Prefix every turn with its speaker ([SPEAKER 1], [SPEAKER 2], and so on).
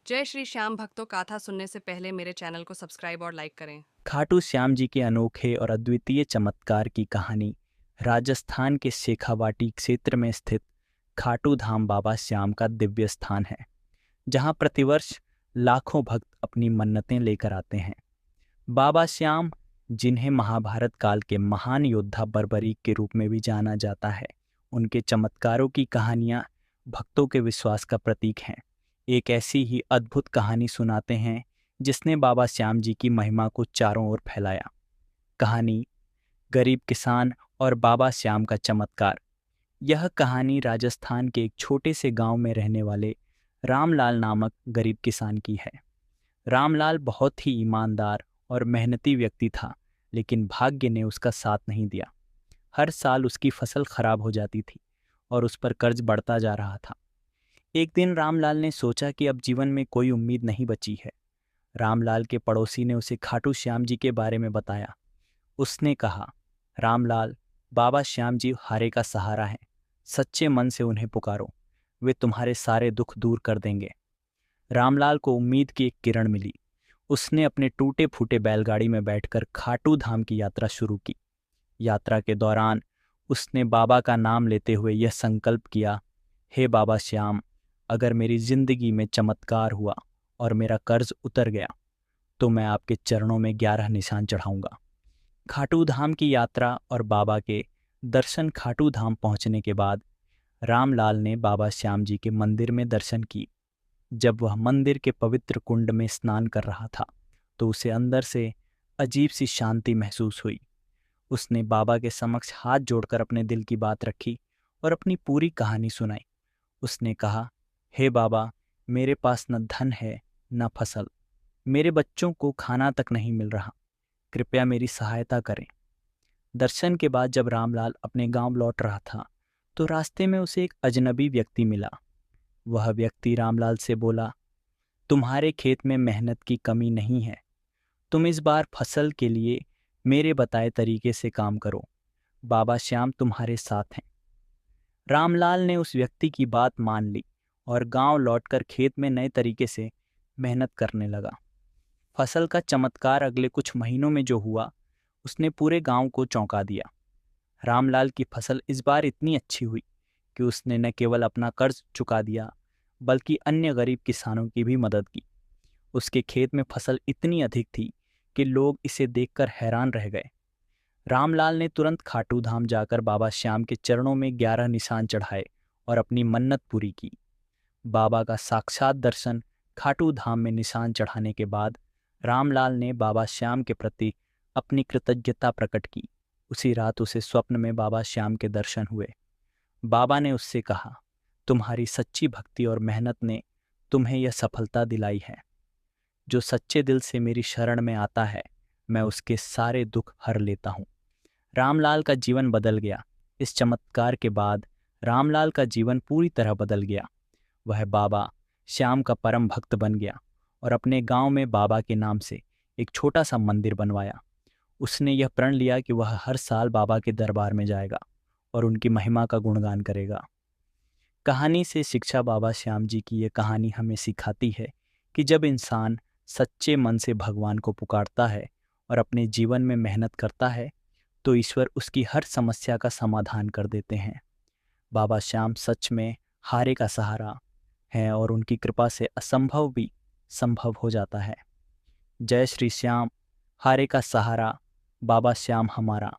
[SPEAKER 1] जय श्री श्याम भक्तों, गाथा सुनने से पहले मेरे चैनल को सब्सक्राइब और लाइक करें।
[SPEAKER 2] खाटू श्याम जी के अनोखे और अद्वितीय चमत्कार की कहानी राजस्थान के शेखावाटी क्षेत्र में स्थित खाटू धाम बाबा श्याम का दिव्य स्थान है, जहां प्रतिवर्ष लाखों भक्त अपनी मन्नतें लेकर आते हैं। बाबा श्याम, जिन्हें महाभारत काल के महान योद्धा बर्बरीक के रूप में भी जाना जाता है, उनके चमत्कारों की कहानियां भक्तों के विश्वास का प्रतीक हैं। एक ऐसी ही अद्भुत कहानी सुनाते हैं जिसने बाबा श्याम जी की महिमा को चारों ओर फैलाया। कहानी गरीब किसान और बाबा श्याम का चमत्कार। यह कहानी राजस्थान के एक छोटे से गांव में रहने वाले रामलाल नामक गरीब किसान की है। रामलाल बहुत ही ईमानदार और मेहनती व्यक्ति था, लेकिन भाग्य ने उसका साथ नहीं दिया। हर साल उसकी फसल खराब हो जाती थी और उस पर कर्ज बढ़ता जा रहा था। एक दिन रामलाल ने सोचा कि अब जीवन में कोई उम्मीद नहीं बची है। रामलाल के पड़ोसी ने उसे खाटू श्याम जी के बारे में बताया। उसने कहा, रामलाल, बाबा श्याम जी हारे का सहारा हैं। सच्चे मन से उन्हें पुकारो, वे तुम्हारे सारे दुख दूर कर देंगे। रामलाल को उम्मीद की एक किरण मिली। उसने अपने टूटे फूटे बैलगाड़ी में बैठकर खाटू धाम की यात्रा शुरू की। यात्रा के दौरान उसने बाबा का नाम लेते हुए यह संकल्प किया, हे बाबा श्याम, अगर मेरी जिंदगी में चमत्कार हुआ और मेरा कर्ज उतर गया तो मैं आपके चरणों में 11 निशान चढ़ाऊंगा। खाटू धाम की यात्रा और बाबा के दर्शन। खाटू धाम पहुंचने के बाद रामलाल ने बाबा श्याम जी के मंदिर में दर्शन किए। जब वह मंदिर के पवित्र कुंड में स्नान कर रहा था तो उसे अंदर से अजीब सी शांति महसूस हुई। उसने बाबा के समक्ष हाथ जोड़कर अपने दिल की बात रखी और अपनी पूरी कहानी सुनाई। उसने कहा, हे बाबा, मेरे पास न धन है न फसल, मेरे बच्चों को खाना तक नहीं मिल रहा, कृपया मेरी सहायता करें। दर्शन के बाद जब रामलाल अपने गांव लौट रहा था तो रास्ते में उसे एक अजनबी व्यक्ति मिला। वह व्यक्ति रामलाल से बोला, तुम्हारे खेत में मेहनत की कमी नहीं है, तुम इस बार फसल के लिए मेरे बताए तरीके से काम करो, बाबा श्याम तुम्हारे साथ हैं। रामलाल ने उस व्यक्ति की बात मान ली और गांव लौटकर खेत में नए तरीके से मेहनत करने लगा। फसल का चमत्कार अगले कुछ महीनों में जो हुआ, उसने पूरे गांव को चौंका दिया। रामलाल की फसल इस बार इतनी अच्छी हुई कि उसने न केवल अपना कर्ज चुका दिया, बल्कि अन्य गरीब किसानों की भी मदद की। उसके खेत में फसल इतनी अधिक थी कि लोग इसे देखकर हैरान रह गए। रामलाल ने तुरंत खाटू धाम जाकर बाबा श्याम के चरणों में 11 निशान चढ़ाए और अपनी मन्नत पूरी की। बाबा का साक्षात दर्शन। खाटू धाम में निशान चढ़ाने के बाद रामलाल ने बाबा श्याम के प्रति अपनी कृतज्ञता प्रकट की। उसी रात उसे स्वप्न में बाबा श्याम के दर्शन हुए। बाबा ने उससे कहा, तुम्हारी सच्ची भक्ति और मेहनत ने तुम्हें यह सफलता दिलाई है। जो सच्चे दिल से मेरी शरण में आता है, मैं उसके सारे दुख हर लेता हूँ। रामलाल का जीवन बदल गया। इस चमत्कार के बाद रामलाल का जीवन पूरी तरह बदल गया। वह बाबा श्याम का परम भक्त बन गया और अपने गांव में बाबा के नाम से एक छोटा सा मंदिर बनवाया। उसने यह प्रण लिया कि वह हर साल बाबा के दरबार में जाएगा और उनकी महिमा का गुणगान करेगा। कहानी से शिक्षा। बाबा श्याम जी की यह कहानी हमें सिखाती है कि जब इंसान सच्चे मन से भगवान को पुकारता है और अपने जीवन में मेहनत करता है तो ईश्वर उसकी हर समस्या का समाधान कर देते हैं। बाबा श्याम सच में हारे का सहारा हैं और उनकी कृपा से असंभव भी संभव हो जाता है। जय श्री श्याम, हारे का सहारा, बाबा श्याम हमारा।